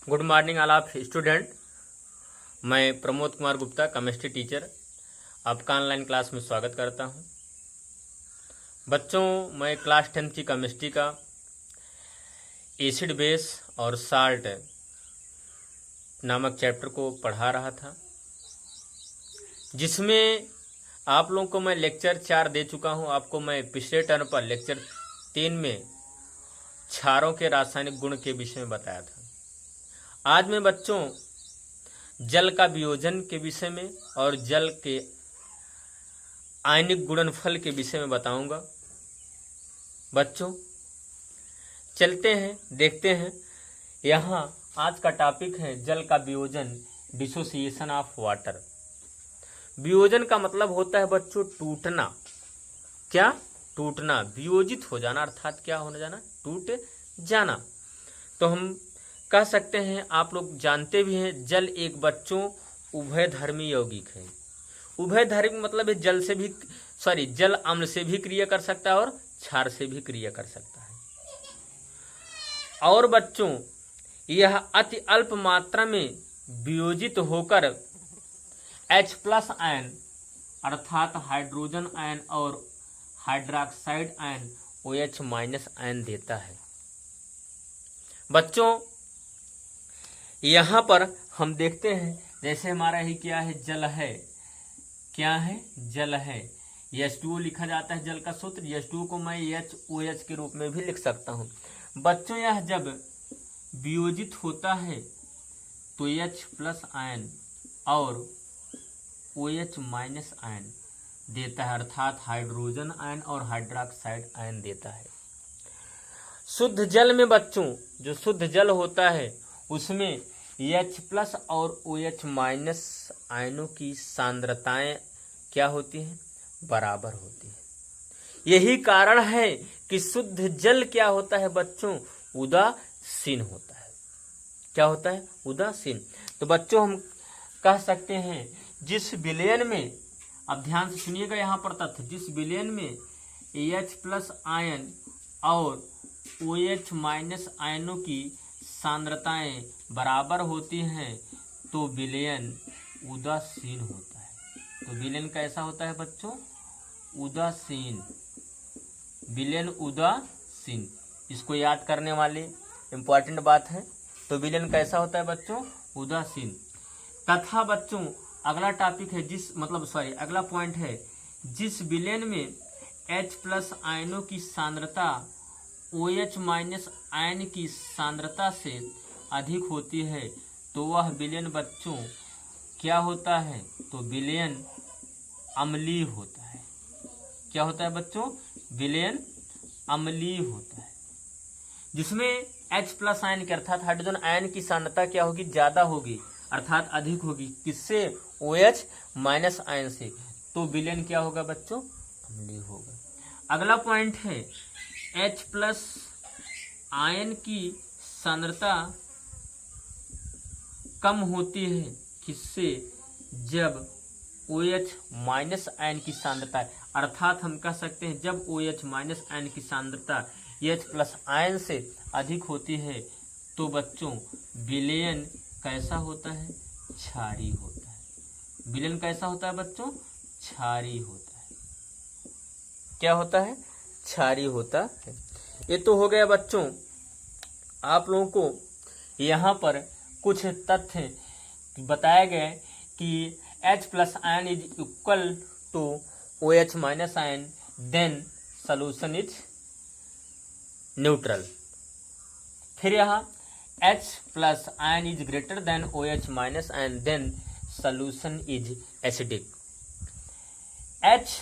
Good morning all of student. मैं Pramod Kumar Gupta, chemistry teacher, आपका online class में स्वागत करता हूं। बच्चों, मैं क्लास 10 की केमिस्ट्री का एसिड बेस और साल्ट नामक चैप्टर को पढ़ा रहा था, जिसमें आप लोगों को मैं लेक्चर 4 दे चुका हूं। आपको मैं पिछले टर्म पर लेक्चर 3 में क्षारों के रासायनिक गुण के विषय में बताया था। आज मैं बच्चों जल का वियोजन के विषय में और जल के आयनिक गुणनफल के विषय में बताऊंगा। बच्चों चलते हैं, देखते हैं। यहाँ आज का टॉपिक है जल का वियोजन, डिसोसिएशन ऑफ वाटर। वियोजन का मतलब होता है बच्चों टूटना। क्या? टूटना, वियोजित हो जाना, अर्थात क्या होने जाना? टूट जाना। तो हम कह सकते हैं, आप लोग जानते भी हैं, जल एक बच्चों उभयधर्मी यौगिक है। उभयधर्मी मतलब है जल अम्ल से भी क्रिया कर सकता है और क्षार से भी क्रिया कर सकता है। और बच्चों यह अति अल्प मात्रा में वियोजित होकर H+ आयन अर्थात हाइड्रोजन आयन और हाइड्रोक्साइड आयन OH- आयन देता है। बच्चों यहाँ पर हम देखते हैं, जैसे हमारा ही क्या है, जल है। क्या है? जल है। H2O लिखा जाता है जल का सूत्र। H2O को मैं HOH के रूप में भी लिख सकता हूँ। बच्चों यह जब वियोजित होता है तो H+ आयन और OH- आयन देता है, अर्थात हाइड्रोजन आयन और हाइड्रोक्साइड आयन देता है। शुद्ध जल में बच्चों, जो शुद्ध जल होता है उसमें H+ और OH- आयनों की सांद्रताएं क्या होती हैं? बराबर होती है। यही कारण है कि शुद्ध जल क्या होता है बच्चों? उदासीन होता है। क्या होता है? उदासीन। तो बच्चों हम कह सकते हैं, जिस विलयन में, अब ध्यान से सुनिएगा यहाँ पर तथ्य, जिस विलयन में H+ आयन और OH- आयनों की सांद्रताएं बराबर होती हैं तो विलयन उदासीन होता है। तो विलयन कैसा होता है बच्चों? उदासीन। विलयन उदासीन, इसको याद करने वाली इंपॉर्टेंट बात है। तो विलयन कैसा होता है बच्चों? उदासीन। तथा बच्चों अगला टॉपिक है, अगला पॉइंट है, जिस विलयन में H+ आयनों की सांद्रता OH- आयन की सांद्रता से अधिक होती है तो वह विलयन बच्चों क्या होता है? तो विलयन अम्लीय होता है। क्या होता है बच्चों? विलयन अम्लीय होता है, जिसमें H+ आयन की अर्थात हाइड्रोजन आयन की सांद्रता क्या होगी? ज्यादा होगी, अर्थात अधिक होगी। किससे? OH- आयन से। तो विलयन क्या होगा बच्चों? अम्लीय होगा। अगला पॉइंट है, H+ आयन की सांद्रता कम होती है। किससे? जब OH- आयन की सांद्रता, अर्थात हम कह सकते हैं जब OH- आयन की सांद्रता H+ आयन से अधिक होती है तो बच्चों विलयन कैसा होता है? क्षारीय होता है। विलयन कैसा होता है बच्चों? क्षारीय होता है। क्या होता है? क्षारीय होता है। ये तो हो गया बच्चों आप लोगों को यहाँ पर कुछ तथ्य बताए गए कि H+ ion is equal to OH- ion, then solution is neutral. फिर यहाँ H+ ion is greater than OH- ion, then solution is acidic. H+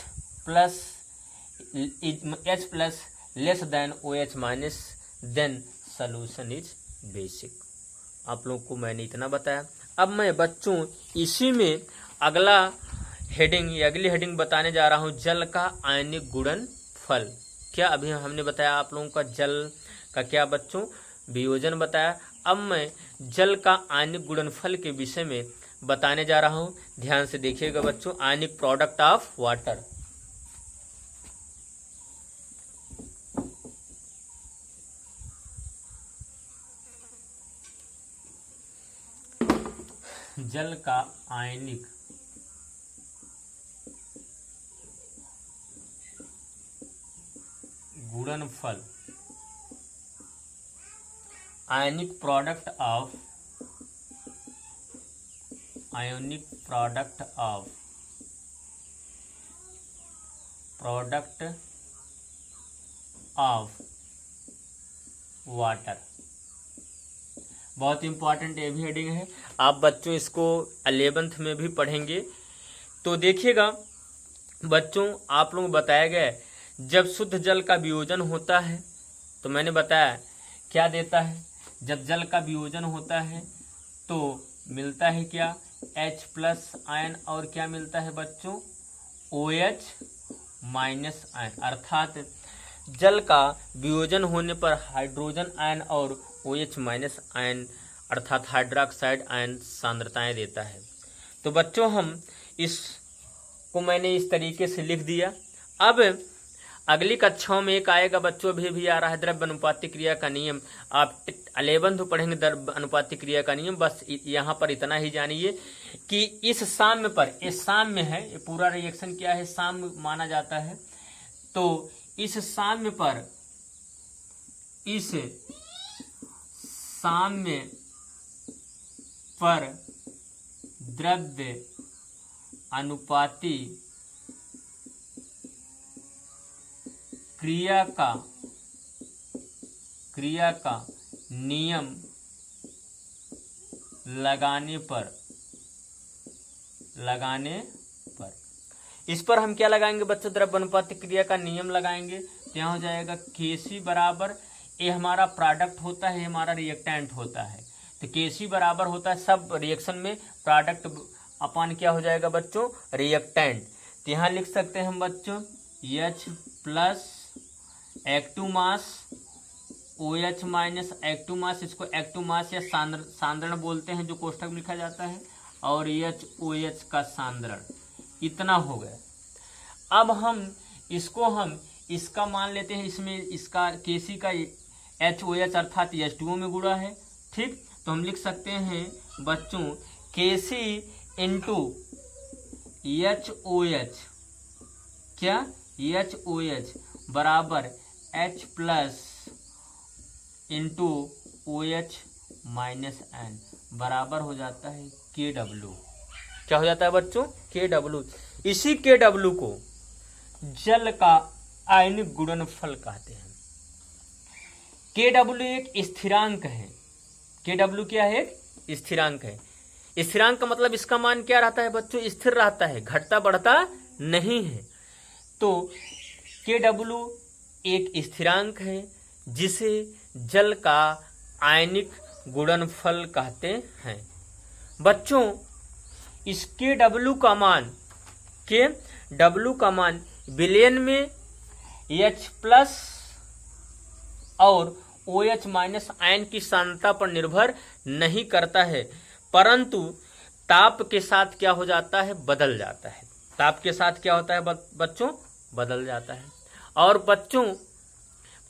less than OH-, then solution is basic. आप लोगों को मैंने इतना बताया। अब मैं बच्चों इसी में अगली हेडिंग बताने जा रहा हूं, जल का आयनिक गुणनफल। क्या अभी हमने बताया आप लोगों का जल का क्या बच्चों? वियोजन बताया। अब मैं जल का आयनिक गुणनफल के विषय में बताने जा रहा हूं। ध्यान से देखिएगा बच्चों, आयनिक प्रोडक्ट ऑफ वाटर। जल का आयनिक गुणनफल, आयनिक प्रोडक्ट ऑफ वाटर। बहुत इंपॉर्टेंट ये भी हेडिंग है, आप बच्चों इसको 11th में भी पढ़ेंगे। तो देखिएगा बच्चों, आप लोग बताया गया जब शुद्ध जल का वियोजन होता है तो मैंने बताया क्या देता है। जब जल का वियोजन होता है तो मिलता है क्या, H+ आयन, और क्या मिलता है बच्चों, OH- आयन। अर्थात जल का वियोजन होने पर हाइड्रोजन आयन और OH- आयन अर्थात हाइड्रोक्साइड आयन सांद्रताएं देता है। तो बच्चों हम इसको मैंने इस तरीके से लिख दिया। अब अगली कक्षाओं में एक आएगा बच्चों, भी आ रहा है द्रव्य अनुपातिक क्रिया का नियम। आप 11th पढ़ेंगे द्रव्य अनुपातिक क्रिया का नियम। बस यहाँ पर इतना ही जानिए कि इस साम्य पर, इस साम्य है, ये पूरा रिएक्शन क्या है, साम्य माना जाता है। तो इस साम्य पर द्रव्य अनुपाती क्रिया का नियम लगाने पर इस पर हम क्या लगाएंगे बच्चों, द्रव्य अनुपातिक क्रिया का नियम लगाएंगे। तो यहाँ हो जाएगा Kc बराबर, ये हमारा प्रोडक्ट होता है, हमारा रिएक्टेंट होता है। तो Kc बराबर होता है सब रिएक्शन में प्रोडक्ट अपान क्या हो जाएगा बच्चों, रिएक्टेंट। तो यहाँ लिख सकते हैं हम बच्चों H+ active mass OH- active mass, इसको एक्टिव मास या सांद्रण बोलते हैं जो कोष्ठक में लिखा जाता है, और OH का सांद्रण, इतना हो गया। अब हम इसका मान लेते हैं, इसमें इसका Kc का HOH अर्थात H2O में गुणा है, ठीक। तो हम लिख सकते हैं बच्चों Kc × HOH, क्या, HOH बराबर H+ × OH- बराबर हो जाता है Kw। क्या हो जाता है बच्चों, Kw। इसी Kw को जल का आयनिक गुणनफल कहते हैं। Kw एक स्थिरांक है। Kw क्या है, एक स्थिरांक है। स्थिरांक का मतलब इसका मान क्या रहता है बच्चों, स्थिर रहता है, घटता बढ़ता नहीं है। तो Kw एक स्थिरांक है जिसे जल का आयनिक गुणनफल कहते हैं। बच्चों इस Kw का मान विलयन में H+ और OH- आयन की सांद्रता पर निर्भर नहीं करता है, परंतु ताप के साथ क्या हो जाता है, बदल जाता है। ताप के साथ क्या होता है बच्चों, बदल जाता है। और बच्चों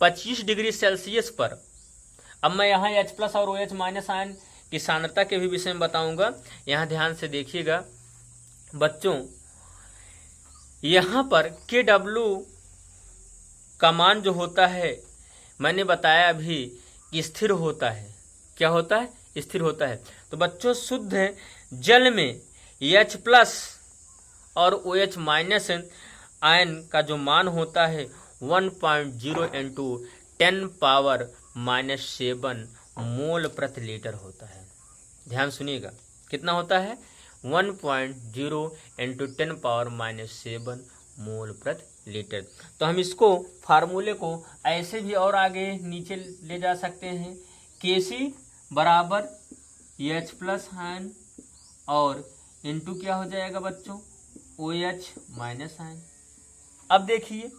25 डिग्री सेल्सियस पर, अब मैं यहाँ H+ और OH- आयन की सांद्रता के भी विषय में बताऊंगा, यहाँ ध्यान से देखिएगा बच्चों। यहाँ पर Kw का मान जो होता है मैंने बताया अभी कि स्थिर होता है। क्या होता है, स्थिर होता है। तो बच्चों शुद्ध जल में H+ और OH- आयन का जो मान होता है 1.0 × 10⁻⁻7 मोल प्रति लीटर होता है। ध्यान सुनिएगा, कितना होता है, 1.0 × 10⁻⁻7 मोल प्रति लीटर। तो हम इसको फार्मूले को ऐसे भी और आगे नीचे ले जा सकते हैं। Kc बराबर H+ आयन और इंटू क्या हो जाएगा बच्चों, OH- आयन। अब देखिए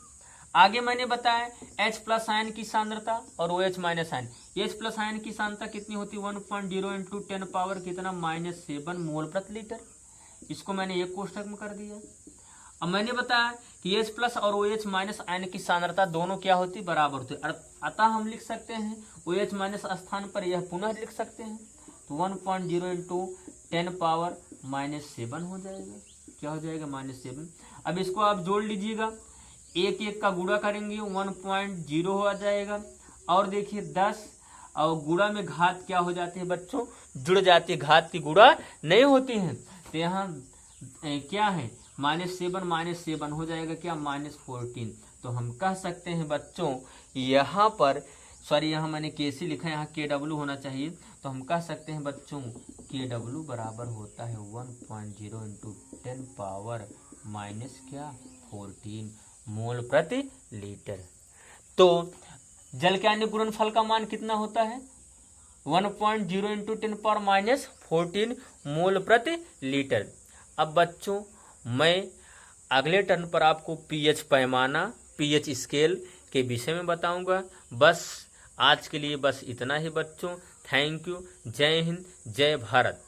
आगे मैंने बताया H+ आयन की सांद्रता और OH- आयन। H+ आयन की सांद्रता कितनी होती है, 1.0 × 10⁻⁻7 मोल प्रति लीटर। इसको मैंने एक कोष्ठक में कर दिया। अब मैंने बताया कि H+ और OH- आयन की सांद्रता दोनों क्या होती, बराबर होती। अतः हम लिख सकते हैं OH- स्थान पर यह पुनः लिख सकते हैं। तो 1.0 × 10⁻⁻7 हो जाएगा। क्या हो जाएगा? -7। अब इसको आप जोड़ लीजिएगा, एक एक का गुणा करेंगे 1.0 हो जाएगा। और देखिए 10 और गुणा में घात क्या हो जाती है बच्चों? जुड़ जाती है, घात की गुणा नहीं होती है। तो यहाँ क्या है? -7 हो जाएगा क्या? -14। तो हम कह सकते हैं बच्चों यहाँ पर, सॉरी यहाँ मैंने KC लिखा है, यहाँ KW होना चाहिए। तो हम कह सकते हैं बच्चों KW बराबर होता है 1.0 इंटू 10⁻⁻14 मोल प्रति लीटर। तो जल के अन्य गुणनफल का मान कितना होता है? 1.0 इंटू 10⁻⁻14 मोल प्रति लीटर। अब बच्चों मैं अगले टर्न पर आपको pH पैमाना, pH स्केल के विषय में बताऊंगा। बस आज के लिए बस इतना ही बच्चों। Thank you. जय हिंद, जय भारत।